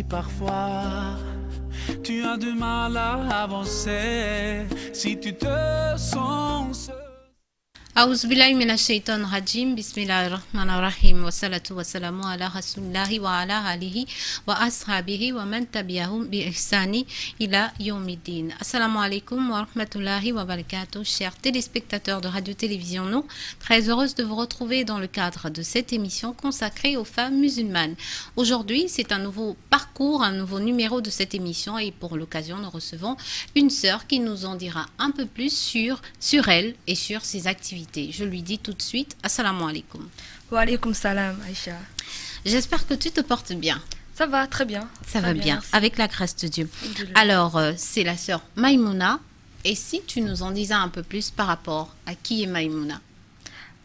parfois tu as du mal à avancer, si tu te sens seul. أعوذ بالله من الشيطان الرجيم بسم الله الرحمن الرحيم والصلاة والسلام على رسول الله وعلى آله وأصحابه ومن تبعهم بإحسان إلى يوم الدين. Assalamu alaikum wa rahmatullahi wa barakatuh. Chers téléspectateurs de Radio-Télévision Nou, très heureuse de vous retrouver dans le cadre de cette émission consacrée aux femmes musulmanes. Aujourd'hui, c'est un nouveau parcours, un nouveau numéro de cette émission et pour l'occasion, nous recevons une sœur qui nous en dira un peu plus sur elle et sur ses activités. Je lui dis tout de suite, assalamu alaikum. Wa alaikum salam, Aïcha. J'espère que tu te portes bien. Ça va, très bien. Ça va bien, merci. avec la grâce de Dieu. Alors, c'est la sœur Maïmouna. Et si tu nous en disais un peu plus par rapport à qui est Maïmouna?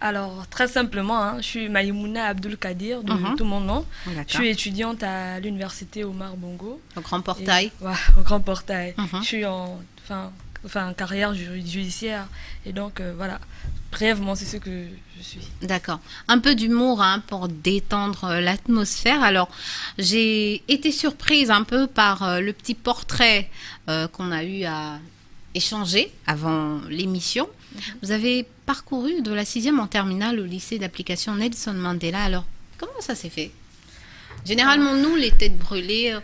Alors, très simplement, je suis Maïmouna Abdul Kadir, de tout mon nom. D'accord. Je suis étudiante à l'université Omar Bongo. Au Grand Portail. Au Grand Portail. Je suis en carrière judiciaire. Et donc, voilà, brièvement, c'est ce que je suis. D'accord. Un peu d'humour pour détendre l'atmosphère. Alors, j'ai été surprise un peu par le petit portrait qu'on a eu à échanger avant l'émission. Vous avez parcouru de la 6e en terminale au lycée d'application Nelson Mandela. Alors, comment ça s'est fait? Généralement, nous, les têtes brûlées,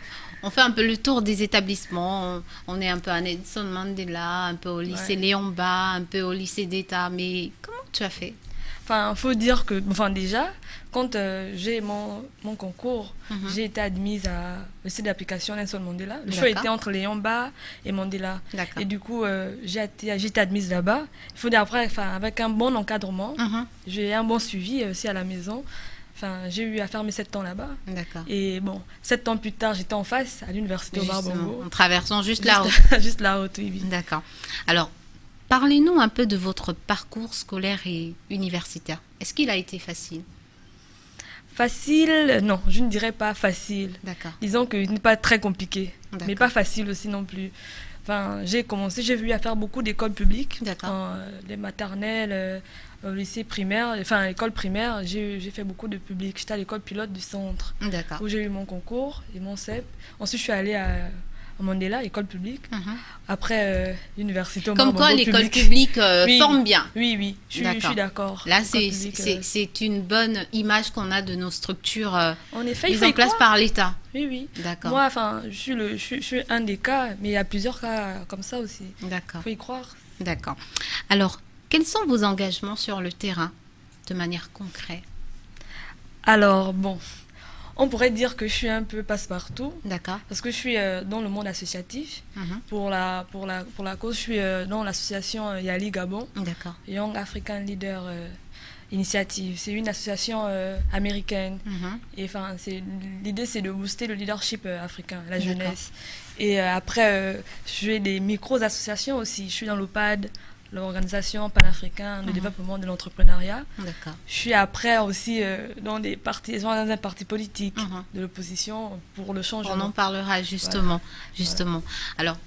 on fait un peu le tour des établissements. On est un peu à Nelson Mandela, un peu au lycée Léon Bas, un peu au lycée d'État. Mais comment tu as fait? Enfin, faut dire que, déjà, quand j'ai mon concours, j'ai été admise à le site d'application Nelson Mandela. Le choix était entre Léon Bas et Mandela. Et du coup, j'ai été admise là-bas. Il faut dire après, avec un bon encadrement, j'ai un bon suivi aussi à la maison. J'ai eu à faire mes 7 ans là-bas. D'accord. Et bon, 7 ans plus tard, j'étais en face à l'université Omar Bongo. En traversant juste la route. Juste la route, oui. D'accord. Alors, parlez-nous un peu de votre parcours scolaire et universitaire. Est-ce qu'il a été facile? Facile, non, je ne dirais pas facile. D'accord. Disons que ce n'est pas très compliqué, mais pas facile aussi non plus. J'ai eu à faire beaucoup d'écoles publiques. D'accord. Les maternelles, au lycée primaire, l'école primaire, j'ai fait beaucoup de public. J'étais à l'école pilote du centre, où j'ai eu mon concours et mon CEP. Ensuite, je suis allée à Mandela, école publique. Après, l'université. Comme quoi, l'école publique forme bien. Oui, je suis d'accord. Là, c'est une bonne image qu'on a de nos structures en effet, mises en place par l'État. Oui. D'accord. Moi, je suis un des cas, mais il y a plusieurs cas comme ça aussi. D'accord. Il faut y croire. D'accord. Alors, quels sont vos engagements sur le terrain, de manière concrète? Alors, bon, on pourrait dire que je suis un peu passe-partout. D'accord. Parce que je suis dans le monde associatif. Pour la cause, je suis dans l'association Yali Gabon. D'accord. Young African Leader Initiative. C'est une association américaine. Et l'idée, c'est de booster le leadership africain, la jeunesse. Et après, je fais des micro-associations aussi. Je suis dans l'OPAD, l'organisation panafricaine de développement de l'entrepreneuriat. D'accord. Je suis après aussi dans un parti politique de l'opposition pour le changement. On en parlera justement. Alors,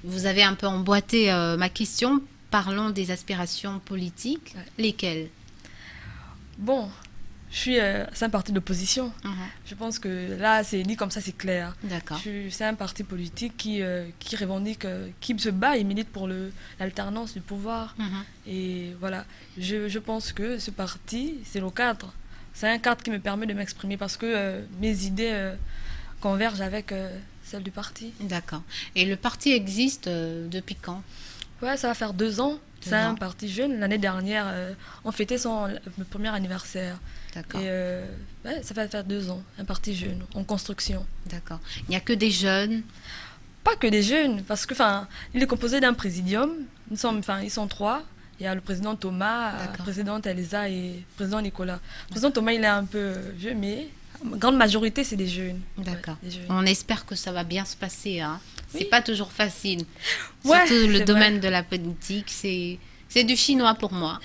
vous avez un peu emboîté ma question. Parlons des aspirations politiques. Lesquelles? Bon, c'est un parti d'opposition. Je pense que là, c'est dit comme ça, c'est clair. D'accord. C'est un parti politique qui revendique, qui se bat et milite pour l'alternance du pouvoir. Et voilà, je pense que ce parti, c'est le cadre. C'est un cadre qui me permet de m'exprimer parce que mes idées convergent avec celles du parti. D'accord. Et le parti existe depuis quand? Ouais, ça va faire 2 ans. C'est un parti jeune. L'année dernière, on fêtait son premier anniversaire. D'accord. Et ça va faire 2 ans, un parti jeune, en construction. D'accord. Il n'y a que des jeunes? Pas que des jeunes, parce que il est composé d'un présidium. Ils sont 3. Il y a le président Thomas, la présidente Elsa et le président Nicolas. Le président Thomas, il est un peu vieux, mais la grande majorité, c'est des jeunes. D'accord. Des jeunes. On espère que ça va bien se passer. Oui. C'est pas toujours facile. Ouais, surtout le domaine de la politique, c'est du chinois pour moi.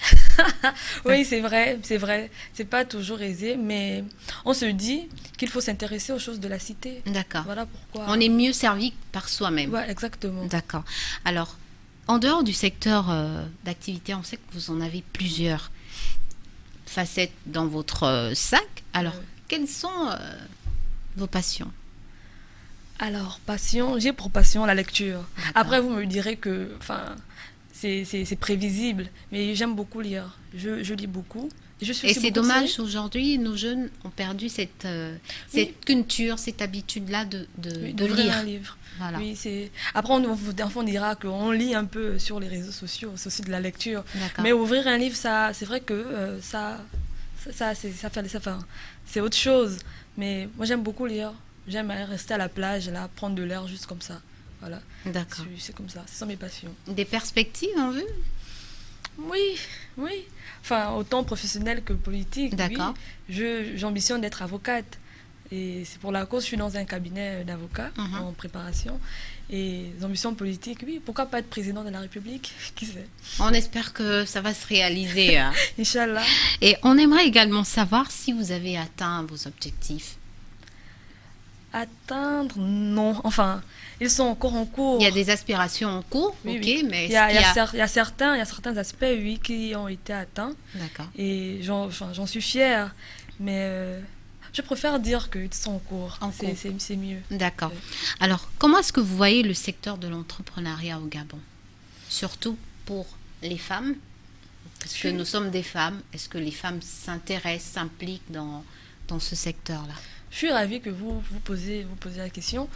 Oui, c'est vrai. C'est pas toujours aisé, mais on se dit qu'il faut s'intéresser aux choses de la cité. D'accord. Voilà pourquoi. On est mieux servi par soi-même. Ouais, exactement. D'accord. Alors, en dehors du secteur d'activité, on sait que vous en avez plusieurs facettes dans votre sac. Alors, quelles sont vos passions? Alors, passion, j'ai pour passion la lecture. Après, vous me direz que c'est prévisible, mais j'aime beaucoup lire. Je lis beaucoup. Et c'est dommage, aujourd'hui, nos jeunes ont perdu cette culture, cette habitude-là de lire. Un livre. Voilà. Oui, après, on dira qu'on lit un peu sur les réseaux sociaux, c'est aussi de la lecture. Mais ouvrir un livre, c'est vrai que c'est autre chose. Mais moi, j'aime beaucoup lire. J'aime rester à la plage, là, prendre de l'air juste comme ça. Voilà. D'accord. C'est comme ça, ce sont mes passions. Des perspectives en vue? Oui. Enfin, autant professionnelle que politique. D'accord. Oui. J'ambitionne d'être avocate. Et c'est pour la cause, je suis dans un cabinet d'avocats en préparation. Et les ambitions politiques, oui, pourquoi pas être président de la République? Qui sait? On espère que ça va se réaliser. Inch'Allah. Et on aimerait également savoir si vous avez atteint vos objectifs. Atteindre, non. Enfin, ils sont encore en cours. Il y a des aspirations en cours, oui, ok, oui. Mais il y a certains aspects, oui, qui ont été atteints. D'accord. Et j'en suis fière, mais je préfère dire qu'ils sont en cours. C'est mieux. D'accord. Alors, comment est-ce que vous voyez le secteur de l'entrepreneuriat au Gabon? Surtout pour les femmes, parce que nous sommes des femmes. Est-ce que les femmes s'intéressent, s'impliquent dans ce secteur-là? Je suis ravie que vous posiez la question.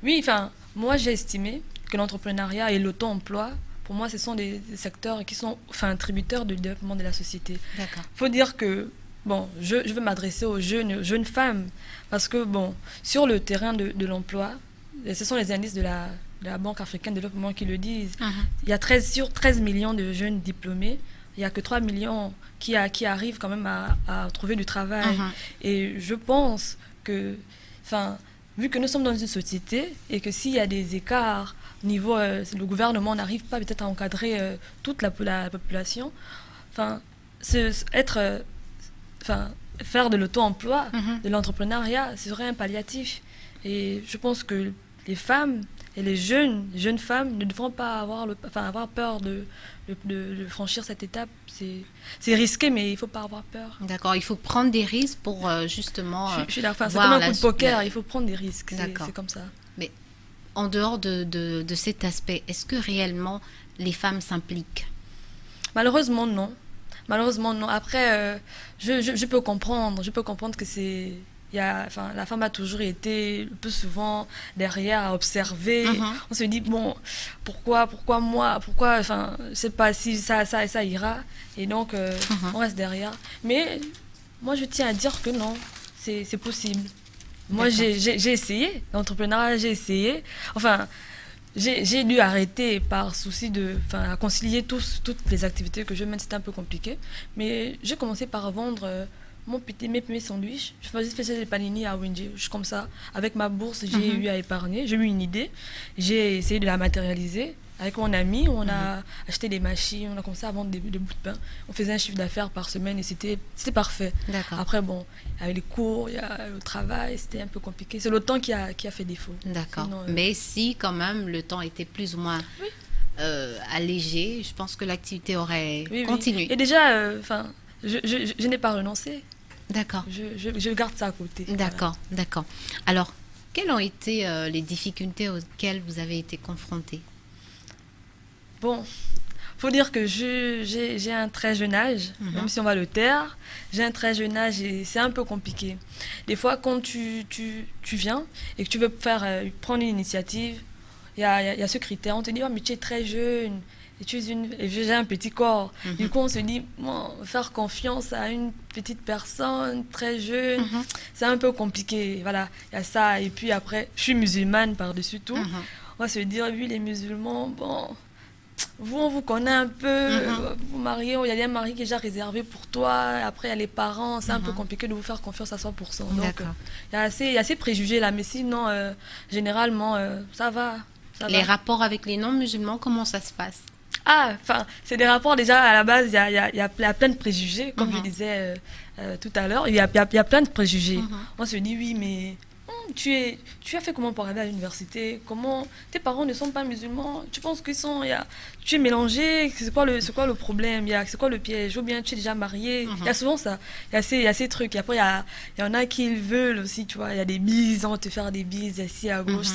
Oui, enfin, moi j'ai estimé que l'entrepreneuriat et l'auto-emploi, pour moi, ce sont des secteurs qui sont tributaires du développement de la société. D'accord. Il faut dire que, bon, je veux m'adresser aux jeunes femmes, parce que, bon, sur le terrain de l'emploi, et ce sont les indices de la Banque africaine de développement qui le disent, il y a sur 13 millions de jeunes diplômés, il n'y a que 3 millions qui arrivent quand même à trouver du travail. Et je pense que, vu que nous sommes dans une société et que s'il y a des écarts au niveau, le gouvernement n'arrive pas peut-être à encadrer toute la population, faire de l'auto-emploi, de l'entrepreneuriat, ce serait un palliatif. Et je pense que les femmes et les jeunes femmes ne devront pas avoir peur de franchir cette étape. C'est risqué, mais il ne faut pas avoir peur. D'accord, il faut prendre des risques pour justement je suis d'accord. C'est comme un coup de poker, il faut prendre des risques. C'est comme ça. Mais en dehors de cet aspect, est-ce que réellement les femmes s'impliquent? Malheureusement, non. Après, je peux comprendre que c'est... la femme a toujours été le plus souvent derrière à observer. On se dit, bon, pourquoi moi? Je sais pas si ça ira. Et donc, on reste derrière. Mais moi, je tiens à dire que non, c'est possible. Moi, j'ai essayé. L'entrepreneuriat, j'ai essayé. J'ai dû arrêter par souci à concilier toutes les activités que je mène. C'était un peu compliqué. Mais j'ai commencé par vendre... mes premiers sandwichs. Je faisais des panini à Wendy, juste comme ça. Avec ma bourse, j'ai eu à épargner. J'ai eu une idée. J'ai essayé de la matérialiser. Avec mon ami, on a acheté des machines, on a commencé à vendre des bouts de pain. On faisait un chiffre d'affaires par semaine et c'était parfait. D'accord. Après, bon, avec les cours, il y a le travail, c'était un peu compliqué. C'est le temps qui a fait défaut. D'accord. Sinon, mais si, quand même, le temps était plus ou moins allégé, je pense que l'activité aurait continué. Et déjà, je n'ai pas renoncé. D'accord. Je garde ça à côté. D'accord, voilà. D'accord. Alors, quelles ont été les difficultés auxquelles vous avez été confrontés? Bon, faut dire que j'ai un très jeune âge, même si on va le taire. J'ai un très jeune âge et c'est un peu compliqué. Des fois, quand tu viens et que tu veux prendre une initiative, il y a ce critère. On te dit, oh, mais tu es très jeune. Et j'ai un petit corps. Du coup, on se dit, bon, faire confiance à une petite personne très jeune, c'est un peu compliqué. Voilà, il y a ça. Et puis après, je suis musulmane par-dessus tout. On va se dire, oui, les musulmans, bon, on vous connaît un peu, vous mariez, il y a un mari qui est déjà réservé pour toi. Après, il y a les parents, c'est un peu compliqué de vous faire confiance à 100%. Donc, il y a assez préjugés là, mais sinon, généralement, ça va. Les rapports avec les non-musulmans, comment ça se passe? C'est des rapports déjà à la base, il y a plein de préjugés, comme je disais tout à l'heure, il y a plein de préjugés. On se dit oui, mais tu as fait comment pour arriver à l'université? Comment tes parents ne sont pas musulmans? Tu penses qu'ils sont, tu es mélangé? C'est quoi le problème? C'est quoi le piège? Ou bien tu es déjà marié? Il y a souvent ça. Il y a ces trucs. Et après, il y en a qui veulent aussi, tu vois. Il y a des bises, on va te faire des bises ici à gauche.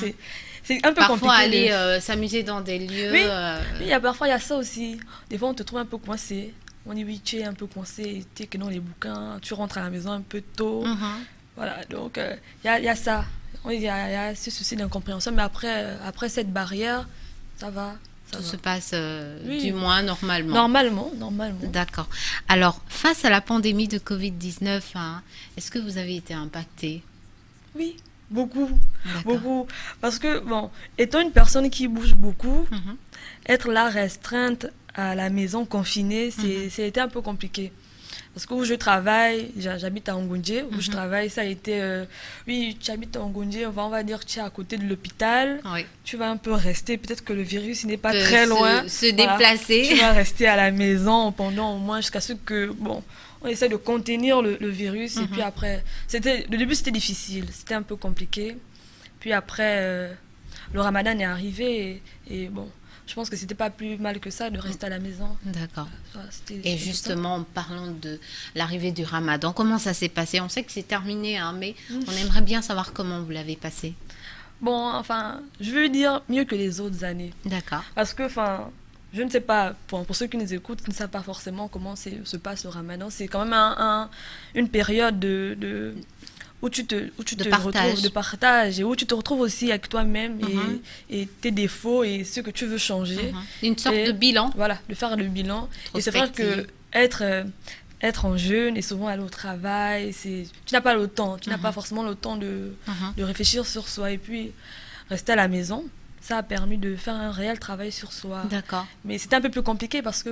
C'est un peu compliqué. Parfois aller s'amuser dans des lieux. Oui, parfois il y a ça aussi. Des fois, on te trouve un peu coincé. On dit oui, tu es un peu coincé, tu es que dans les bouquins, tu rentres à la maison un peu tôt. Voilà, donc il y a ça. Il y a ce souci d'incompréhension, mais après cette barrière, ça va. Tout se passe du moins normalement. Normalement. D'accord. Alors, face à la pandémie de Covid-19, est-ce que vous avez été impacté? Oui, beaucoup. Parce que, étant une personne qui bouge beaucoup, être là restreinte à la maison confinée, c'était un peu compliqué. Parce que où je travaille, j'habite à Ngondié, où je travaille, ça a été... oui, tu habites à Ngondié, on va dire que tu es à côté de l'hôpital, tu vas un peu rester, peut-être que le virus n'est pas très loin. Se déplacer. Tu vas rester à la maison pendant au moins jusqu'à ce que... on essaie de contenir le virus, et puis après... Le début, c'était difficile, c'était un peu compliqué. Puis après, le ramadan est arrivé, et je pense que c'était pas plus mal que ça de rester à la maison. D'accord. Et justement, parlons de l'arrivée du Ramadan. Comment ça s'est passé? On sait que c'est terminé, mais on aimerait bien savoir comment vous l'avez passé. Je veux dire mieux que les autres années. D'accord. Parce que, je ne sais pas, pour ceux qui nous écoutent, qui ne savent pas forcément comment se passe le Ramadan. C'est quand même une période où tu te retrouves de partage et où tu te retrouves aussi avec toi-même et tes défauts et ce que tu veux changer. Une sorte de bilan. Voilà, de faire le bilan. Et c'est vrai que être en jeûne et souvent aller au travail, tu n'as pas le temps. Tu n'as pas forcément le temps de réfléchir sur soi. Et puis, rester à la maison, ça a permis de faire un réel travail sur soi. D'accord. Mais c'était un peu plus compliqué parce que,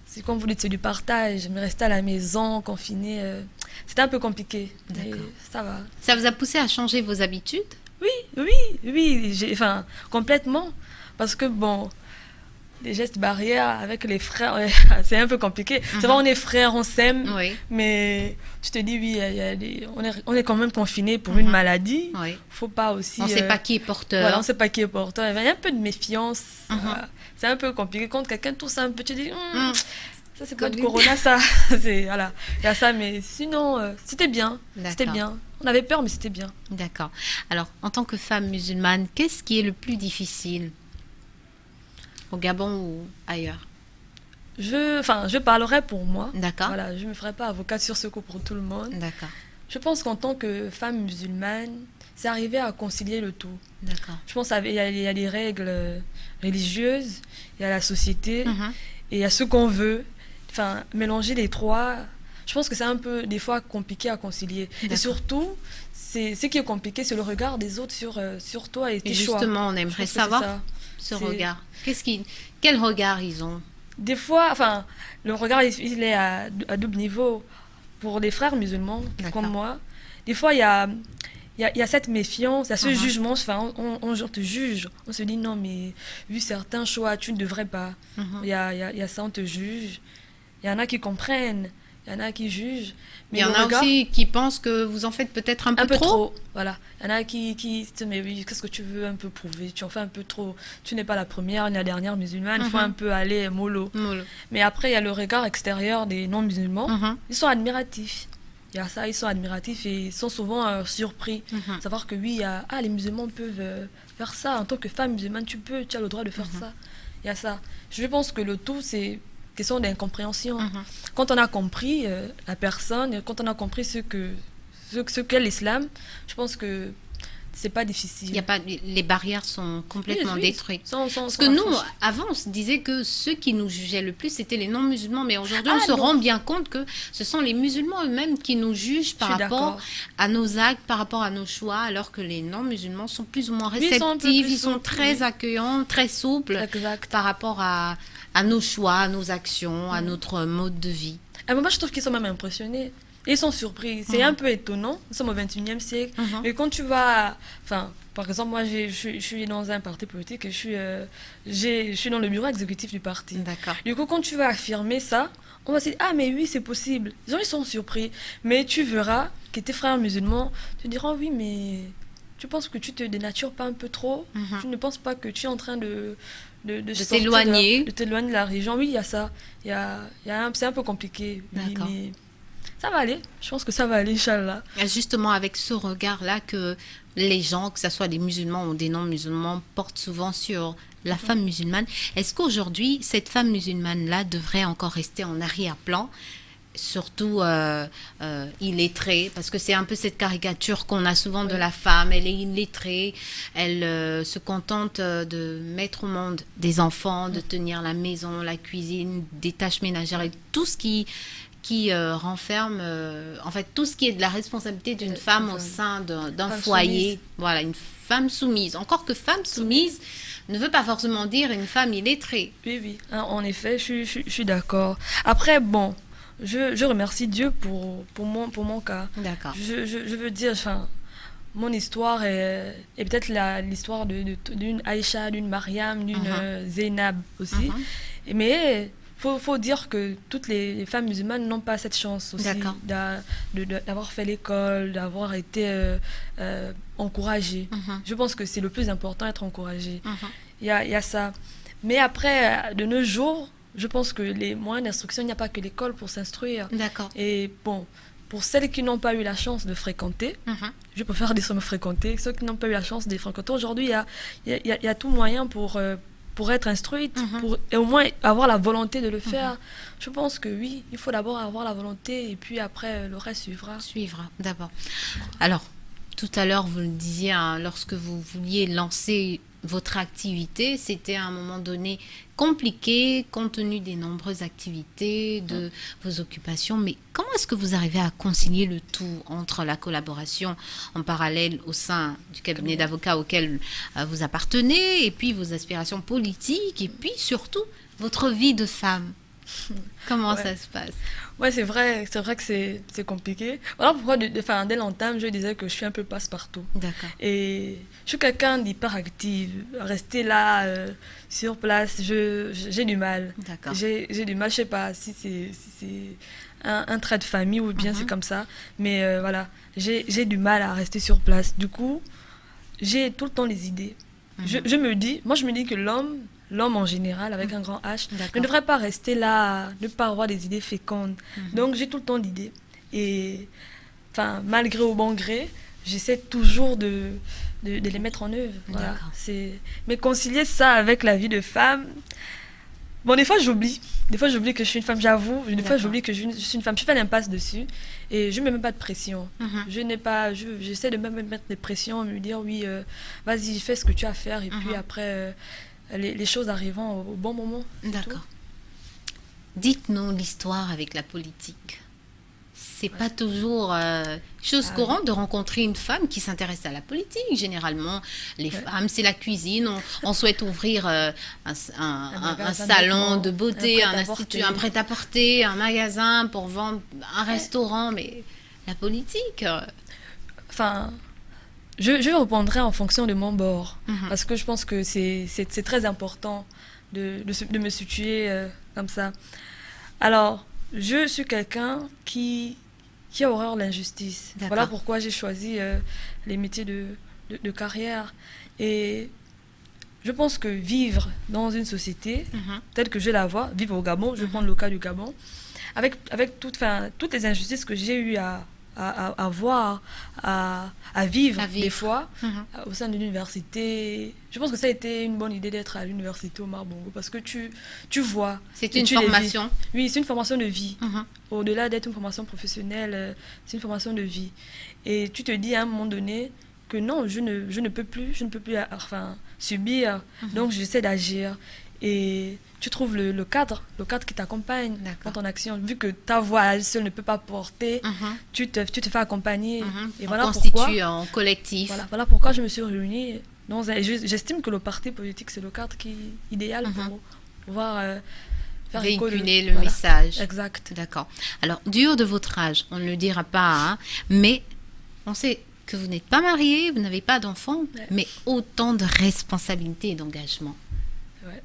c'est comme vous dites, c'est du partage, mais rester à la maison, confiné, c'était un peu compliqué. Mais ça va. Ça vous a poussé à changer vos habitudes? Oui, complètement. Parce que, les gestes barrières avec les frères, c'est un peu compliqué. C'est vrai, on est frères, on s'aime, mais tu te dis, oui, on est quand même confinés pour une maladie. Faut pas aussi... On ne sait pas qui est porteur. Voilà, on ne sait pas qui est porteur. Il y a un peu de méfiance. C'est un peu compliqué. Quand quelqu'un tousse un peu, tu dis, ça c'est pas du corona, ça. Voilà, il y a ça, mais sinon, c'était bien. C'était bien. On avait peur, mais c'était bien. D'accord. Alors, en tant que femme musulmane, qu'est-ce qui est le plus difficile au Gabon ou ailleurs? Je parlerai pour moi. D'accord. Voilà, je ne me ferai pas avocate sur ce coup pour tout le monde. D'accord. Je pense qu'en tant que femme musulmane, c'est arriver à concilier le tout. D'accord. Je pense qu'il y a les règles religieuses, il y a la société, et il y a ce qu'on veut. Mélanger les trois, je pense que c'est un peu, des fois, compliqué à concilier. Et surtout, ce qui est compliqué, c'est le regard des autres sur toi et tes choix. Justement, on aimerait savoir ce regard. Quel regard ils ont? Des fois, le regard, il est à double niveau. Pour les frères musulmans, comme moi, des fois, il y a cette méfiance, il y a ce jugement. On te juge. On se dit, non, mais vu certains choix, tu ne devrais pas. Il y a ça, on te juge. Il y en a qui comprennent, il y en a qui jugent. Mais il y en a aussi qui pensent que vous en faites peut-être un peu trop. Voilà. Il y en a qui disent, mais oui, qu'est-ce que tu veux un peu prouver? Tu en fais un peu trop. Tu n'es pas la première ni la dernière musulmane. Il faut un peu aller mollo. Mais après, il y a le regard extérieur des non-musulmans. Ils sont admiratifs. Il y a ça, ils sont admiratifs et ils sont souvent surpris. Savoir que oui, les musulmans peuvent faire ça. En tant que femme musulmane, tu as le droit de faire ça. Il y a ça. Je pense que le tout, c'est question d'incompréhension. Quand on a compris la personne, quand on a compris ce qu'est l'islam, je pense que c'est pas difficile. Les barrières sont complètement détruites. Parce que nous, avant, on se disait que ceux qui nous jugeaient le plus, c'était les non-musulmans. Mais aujourd'hui, on se rend bien compte que ce sont les musulmans eux-mêmes qui nous jugent par rapport à nos actes, par rapport à nos choix, alors que les non-musulmans sont plus ou moins réceptifs, ils sont très accueillants, très souples par rapport à nos choix, à nos actions, à notre mode de vie. Moi, je trouve qu'ils sont même impressionnés. Ils sont surpris. C'est un peu étonnant. Nous sommes au XXIe siècle. Mais quand tu vas... par exemple, moi, je suis dans un parti politique et je suis dans le bureau exécutif du parti. D'accord. Du coup, quand tu vas affirmer ça, on va se dire, mais oui, c'est possible. Les gens, ils sont surpris. Mais tu verras que tes frères musulmans te diront, oui, mais tu penses que tu te dénatures pas un peu trop? Tu ne penses pas que tu es en train de t'éloigner de la religion? Oui, il y a ça. C'est un peu compliqué. Oui, mais ça va aller. Je pense que ça va aller, Inch'Allah. Justement, avec ce regard-là que les gens, que ce soit des musulmans ou des non-musulmans, portent souvent sur la femme musulmane. Est-ce qu'aujourd'hui, cette femme musulmane-là devrait encore rester en arrière-plan, surtout illettrée, parce que c'est un peu cette caricature qu'on a souvent de la femme, elle est illettrée, elle se contente de mettre au monde des enfants, de tenir la maison, la cuisine, des tâches ménagères et tout ce qui renferme, en fait, tout ce qui est de la responsabilité d'une femme au sein d'un foyer. Soumise. Voilà, une femme soumise. Encore que femme soumise ne veut pas forcément dire une femme illettrée. Oui, en effet, je suis d'accord. Après, bon, je remercie Dieu pour mon cas. D'accord. Je veux dire, enfin, mon histoire est peut-être l'histoire d'une Aïcha, d'une Mariam, d'une Zainab aussi. Mais faut dire que toutes les femmes musulmanes n'ont pas cette chance aussi d'avoir fait l'école, d'avoir été encouragées. Je pense que c'est le plus important, être encouragée. Il y a ça. Mais après, de nos jours, je pense que les moyens d'instruction, il n'y a pas que l'école pour s'instruire. D'accord. Et bon, pour celles qui n'ont pas eu la chance de fréquenter, je préfère des sommes fréquentées, ceux qui n'ont pas eu la chance de fréquenter, aujourd'hui, il y a tout moyen pour être instruite, et au moins avoir la volonté de le faire. Je pense que oui, il faut d'abord avoir la volonté, et puis après, le reste suivra. D'abord. Alors, tout à l'heure, vous le disiez, hein, lorsque vous vouliez lancer votre activité, c'était à un moment donné compliqué compte tenu des nombreuses activités, de vos occupations. Mais comment est-ce que vous arrivez à concilier le tout entre la collaboration en parallèle au sein du cabinet d'avocats auquel vous appartenez, et puis vos aspirations politiques, et puis surtout votre vie de femme? Comment ça se passe? Ouais, c'est vrai que c'est compliqué. Voilà pourquoi, dès l'entame, je disais que je suis un peu passe-partout. D'accord. Et je suis quelqu'un d'hyperactive. Rester là, sur place, j'ai du mal. D'accord. J'ai du mal, je sais pas si c'est un trait de famille ou bien c'est comme ça. Mais voilà, j'ai du mal à rester sur place. Du coup, j'ai tout le temps les idées. Je me dis que l'homme en général, avec un grand H, ne devrait pas rester là, ne pas avoir des idées fécondes. Donc, j'ai tout le temps d'idées. Et, enfin, malgré au bon gré, j'essaie toujours de les mettre en œuvre. Voilà. Mais concilier ça avec la vie de femme, bon, des fois, j'oublie. Des fois, j'oublie que je suis une femme, j'avoue. Des fois, j'oublie que je suis une femme. Je fais l'impasse dessus. Et je ne mets même pas de pression. J'essaie de même mettre des pressions, me dire, oui, vas-y, fais ce que tu as à faire. Et puis après... les choses arrivant au bon moment. D'accord. Dites-nous l'histoire avec la politique. C'est pas toujours chose courante de rencontrer une femme qui s'intéresse à la politique. Généralement, les femmes, c'est la cuisine. On souhaite ouvrir un salon de beauté, un institut, un prêt-à-porter, un magasin pour vendre, un restaurant. Mais la politique... Enfin... Je répondrai en fonction de mon bord, parce que je pense que c'est très important de me situer comme ça. Alors, je suis quelqu'un qui a horreur de l'injustice. Voilà pourquoi j'ai choisi les métiers de carrière. Et je pense que vivre dans une société telle que je la vois, vivre au Gabon, je vais prendre le cas du Gabon, avec toutes les injustices que j'ai eues à voir, à vivre des fois au sein de l'université. Je pense que ça a été une bonne idée d'être à l'université Omar Bongo, parce que tu vois. C'est une formation. Oui, c'est une formation de vie. Au-delà d'être une formation professionnelle, c'est une formation de vie. Et tu te dis à un moment donné que non, je ne peux plus subir. Donc j'essaie d'agir. Et tu trouves le cadre qui t'accompagne dans ton action. Vu que ta voix seule ne peut pas porter, tu te fais accompagner. Et voilà constitue en collectif. Voilà pourquoi je me suis réunie. J'estime que le parti politique, c'est le cadre idéal pour pouvoir faire véhiculer le message. Exact. D'accord. Alors, du haut de votre âge, on ne le dira pas, mais on sait que vous n'êtes pas marié, vous n'avez pas d'enfant, mais autant de responsabilités et d'engagement. Ouais.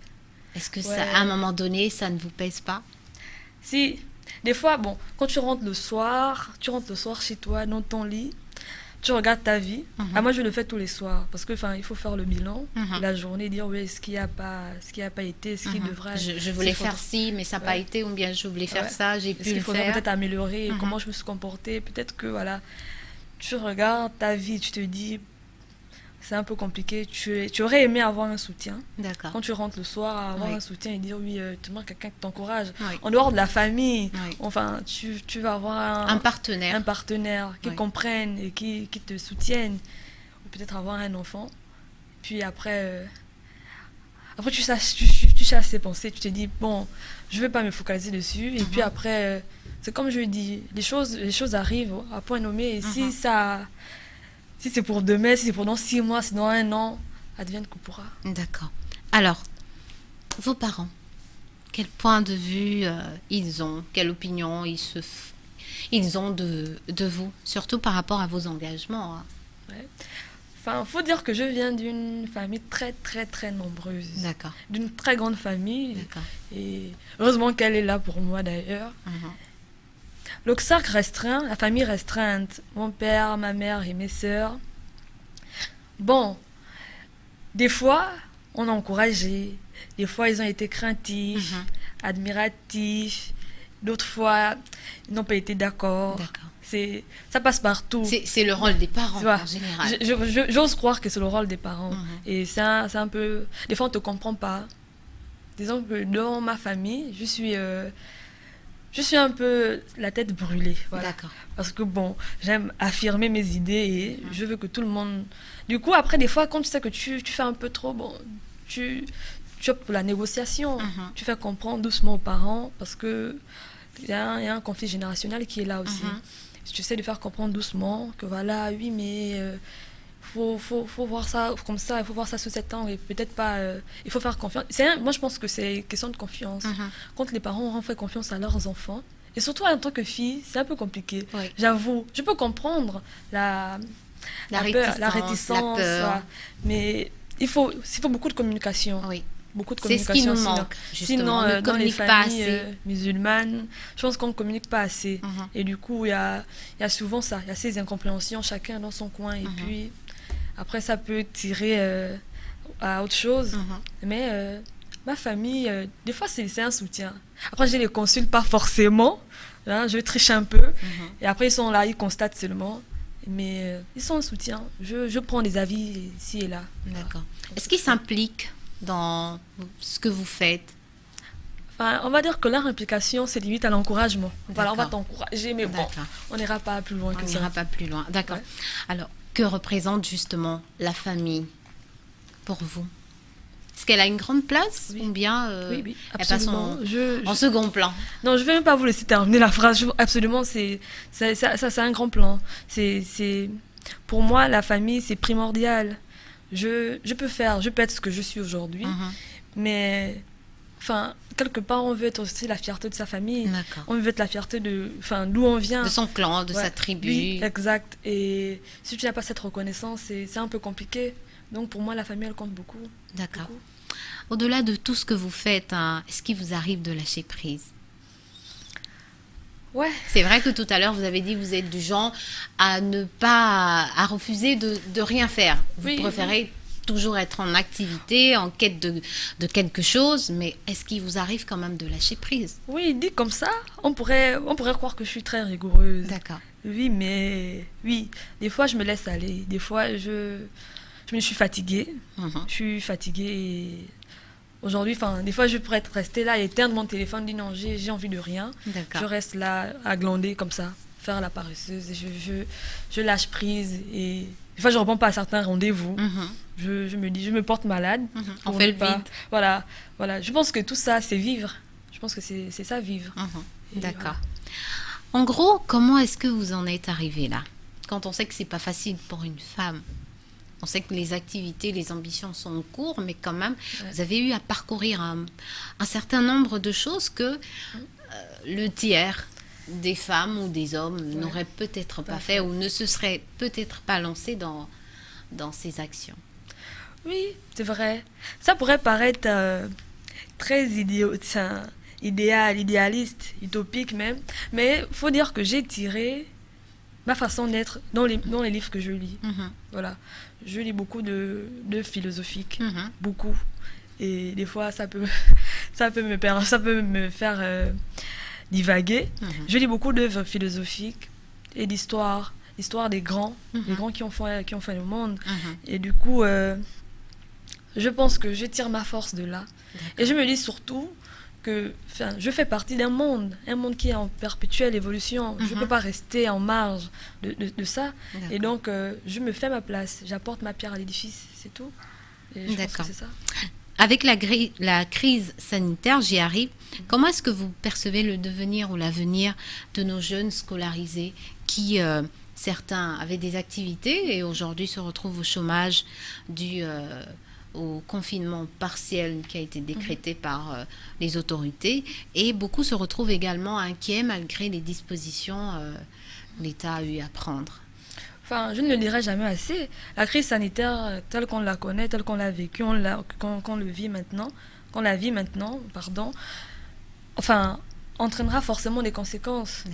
Est-ce que ça, à un moment donné, ça ne vous pèse pas? Si, des fois, bon, quand tu rentres le soir chez toi, dans ton lit, tu regardes ta vie. Moi, je le fais tous les soirs parce que, il faut faire le bilan de la journée, dire oui, ce qui a pas été, ce qui devrait. Je voulais faire ci, mais ça n'a pas été, ou bien je voulais faire ça, j'ai pu le faire. Il faudrait peut-être améliorer, comment je me suis comportée. Peut-être que, voilà, tu regardes ta vie, tu te dis, c'est un peu compliqué. Tu aurais aimé avoir un soutien. D'accord. Quand tu rentres le soir, avoir un soutien et dire oui, tu manques quelqu'un qui t'encourage. Oui. En dehors de la famille, tu vas avoir un partenaire qui comprenne et qui te soutienne. Ou peut-être avoir un enfant. Puis après tu chasses tes pensées, tu te dis, bon, je ne vais pas me focaliser dessus. Et puis après, c'est comme je dis, les choses arrivent à point nommé. Et si c'est pour demain, si c'est pour dans 6 mois, si dans 1 an, advienne que pourra. D'accord. Alors, vos parents, quel point de vue ils ont, quelle opinion ils ont de vous, surtout par rapport à vos engagements? Ouais. Faut dire que je viens d'une famille très, très, très nombreuse. D'accord. D'une très grande famille. D'accord. Et heureusement qu'elle est là pour moi, d'ailleurs. Le cercle restreint, la famille restreinte, mon père, ma mère et mes sœurs. Bon, des fois, on a encouragé, des fois, ils ont été craintifs, admiratifs, d'autres fois, ils n'ont pas été d'accord. Ça passe partout. C'est le rôle des parents, en général. J'ose croire que c'est le rôle des parents. Et c'est un peu... Des fois, on ne te comprend pas. Disons que dans ma famille, je suis un peu la tête brûlée. Voilà. D'accord. Parce que bon, j'aime affirmer mes idées et je veux que tout le monde... Du coup, après, des fois, quand tu sais que tu fais un peu trop, bon, tu optes pour la négociation. Tu fais comprendre doucement aux parents parce qu'il y a un conflit générationnel qui est là aussi. Tu essaies de faire comprendre doucement que voilà, oui, mais... faut voir ça comme ça, il faut voir ça sous cet angle et peut-être pas... il faut faire confiance. Moi, je pense que c'est question de confiance. Quand les parents ont fait confiance à leurs enfants, et surtout en tant que fille, c'est un peu compliqué. Oui. J'avoue, je peux comprendre la réticence, la peur. Mais il faut beaucoup de communication. Oui. Beaucoup de communication. C'est ce qui nous manque, justement. Sinon, dans les familles musulmanes, je pense qu'on ne communique pas assez. Et du coup, il y a souvent ça. Il y a ces incompréhensions, chacun dans son coin. Et puis... Après, ça peut tirer à autre chose. Mais ma famille, des fois, c'est un soutien. Après, je les consulte pas forcément. Hein, je triche un peu. Et après, ils sont là, ils constatent seulement. Mais ils sont un soutien. Je prends des avis ici et là. D'accord. Est-ce qu'ils s'impliquent dans ce que vous faites? On va dire que leur implication, c'est limite à l'encouragement. Voilà, on va t'encourager, mais bon, on n'ira pas plus loin que ça. On n'ira pas plus loin. D'accord. Ouais. Alors, que représente justement la famille pour vous? Est-ce qu'elle a une grande place ou bien oui, elle passe en second plan? Non, je ne vais même pas vous laisser terminer la phrase. Absolument, c'est un grand plan. Pour moi, la famille, c'est primordial. Je peux être ce que je suis aujourd'hui, mais... quelque part, on veut être aussi la fierté de sa famille. On veut être la fierté d'où on vient. De son clan, de sa tribu. Oui, exact. Et si tu n'as pas cette reconnaissance, c'est un peu compliqué. Donc, pour moi, la famille, elle compte beaucoup. D'accord. Au-delà de tout ce que vous faites, est-ce qu'il vous arrive de lâcher prise? Ouais. C'est vrai que tout à l'heure, vous avez dit que vous êtes du genre à refuser de rien faire. Vous préférez toujours être en activité, en quête de quelque chose, mais est-ce qu'il vous arrive quand même de lâcher prise? Oui, dit comme ça, on pourrait croire que je suis très rigoureuse. D'accord. Oui, mais oui, des fois je me laisse aller, des fois je me suis fatiguée, je suis fatiguée et aujourd'hui, des fois je pourrais rester là et éteindre mon téléphone, dire non, j'ai envie de rien. Je reste là à glander comme ça, faire la paresseuse et je lâche prise et des fois je ne réponds pas à certains rendez-vous. Je me dis, je me porte malade. On fait le vide. Voilà. Je pense que tout ça, c'est vivre. Je pense que c'est ça, vivre. D'accord. Voilà. En gros, comment est-ce que vous en êtes arrivé là? Quand on sait que c'est pas facile pour une femme, on sait que les activités, les ambitions sont en cours, mais quand même, vous avez eu à parcourir un certain nombre de choses que le tiers des femmes ou des hommes n'auraient peut-être pas fait ou ne se seraient peut-être pas lancés dans ces actions. Oui, c'est vrai. Ça pourrait paraître très idéaliste, utopique même. Mais il faut dire que j'ai tiré ma façon d'être dans les livres que je lis. Voilà. Je lis beaucoup de philosophiques, beaucoup. Et des fois, ça peut me faire divaguer. Je lis beaucoup d'œuvres philosophiques et d'histoire, l'histoire des grands qui ont fait le monde. Et du coup, je pense que je tire ma force de là. Et je me dis surtout que je fais partie d'un monde qui est en perpétuelle évolution. Je ne peux pas rester en marge de ça. Et donc, je me fais ma place. J'apporte ma pierre à l'édifice, c'est tout. Et je pense que c'est ça. Avec la crise sanitaire, j'y arrive. Comment est-ce que vous percevez le devenir ou l'avenir de nos jeunes scolarisés qui, certains avaient des activités et aujourd'hui se retrouvent au chômage dû au confinement partiel qui a été décrété par les autorités, et beaucoup se retrouvent également inquiets malgré les dispositions que l'État a eu à prendre? Enfin, je ne le dirai jamais assez. La crise sanitaire, telle qu'on la connaît, telle qu'on l'a vécue, qu'on la vit maintenant, enfin, entraînera forcément des conséquences.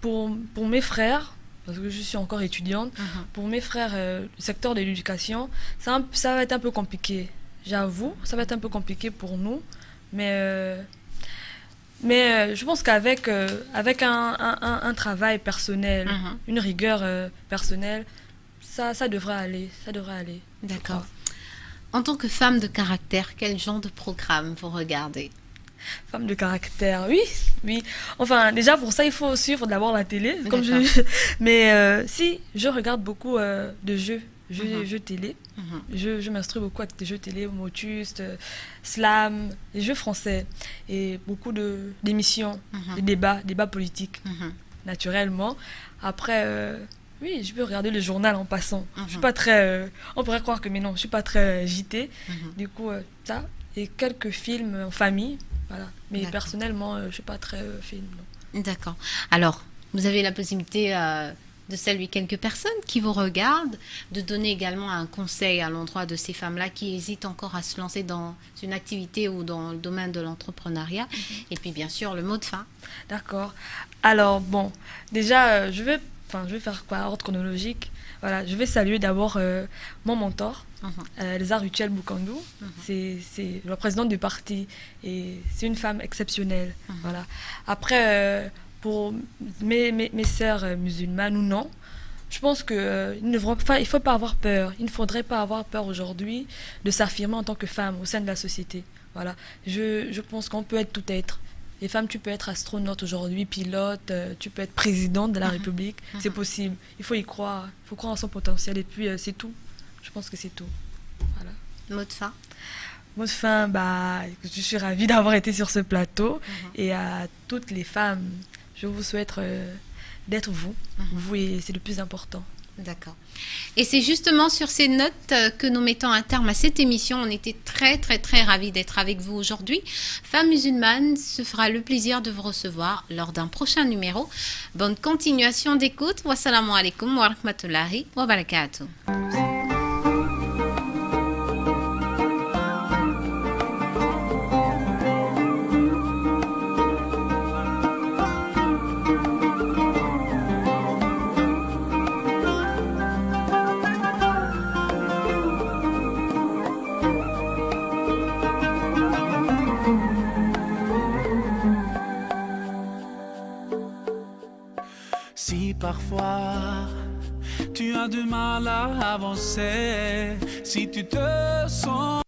Pour mes frères, parce que je suis encore étudiante, pour mes frères, le secteur de l'éducation, ça va être un peu compliqué. J'avoue, ça va être un peu compliqué pour nous, mais je pense qu'avec un travail personnel, une rigueur personnelle, ça devrait aller. D'accord. En tant que femme de caractère, quel genre de programme vous regardez? Femme de caractère, oui. Enfin, déjà pour ça, il faut suivre d'abord la télé. Mais si, je regarde beaucoup de jeux télé. Je m'instruis beaucoup avec des jeux télé, Motus, Slam, les jeux français. Et beaucoup d'émissions, des débats politiques, naturellement. Après, oui, je peux regarder le journal en passant. Je suis pas très... on pourrait croire que, mais non, je suis pas très JT. Du coup, ça. Et quelques films en famille. Voilà. Mais personnellement, je ne suis pas très film. D'accord. Alors, vous avez la possibilité de saluer quelques personnes qui vous regardent, de donner également un conseil à l'endroit de ces femmes-là qui hésitent encore à se lancer dans une activité ou dans le domaine de l'entrepreneuriat. Et puis, bien sûr, le mot de fin. D'accord. Alors, bon, déjà, je vais faire par ordre chronologique. Voilà, je vais saluer d'abord mon mentor, Elsa Ruchel Boukandou. C'est la présidente du parti et c'est une femme exceptionnelle. Voilà. Après, pour mes sœurs musulmanes ou non, je pense qu'il ne faut pas avoir peur. Il ne faudrait pas avoir peur aujourd'hui de s'affirmer en tant que femme au sein de la société. Voilà. Je pense qu'on peut être tout être. Les femmes, tu peux être astronaute aujourd'hui, pilote, tu peux être présidente de la République. C'est possible. Il faut y croire. Il faut croire en son potentiel. Et puis, c'est tout. Je pense que c'est tout. Voilà. Mot de fin? Mot de fin, je suis ravie d'avoir été sur ce plateau. Et à toutes les femmes, je vous souhaite d'être vous. Vous, et c'est le plus important. D'accord. Et c'est justement sur ces notes que nous mettons un terme à cette émission. On était très, très, très ravis d'être avec vous aujourd'hui. Femmes musulmanes, se fera le plaisir de vous recevoir lors d'un prochain numéro. Bonne continuation d'écoute. Wassalamu alaikum wa rahmatullahi wa barakatuh. Si parfois tu as du mal à avancer, si tu te sens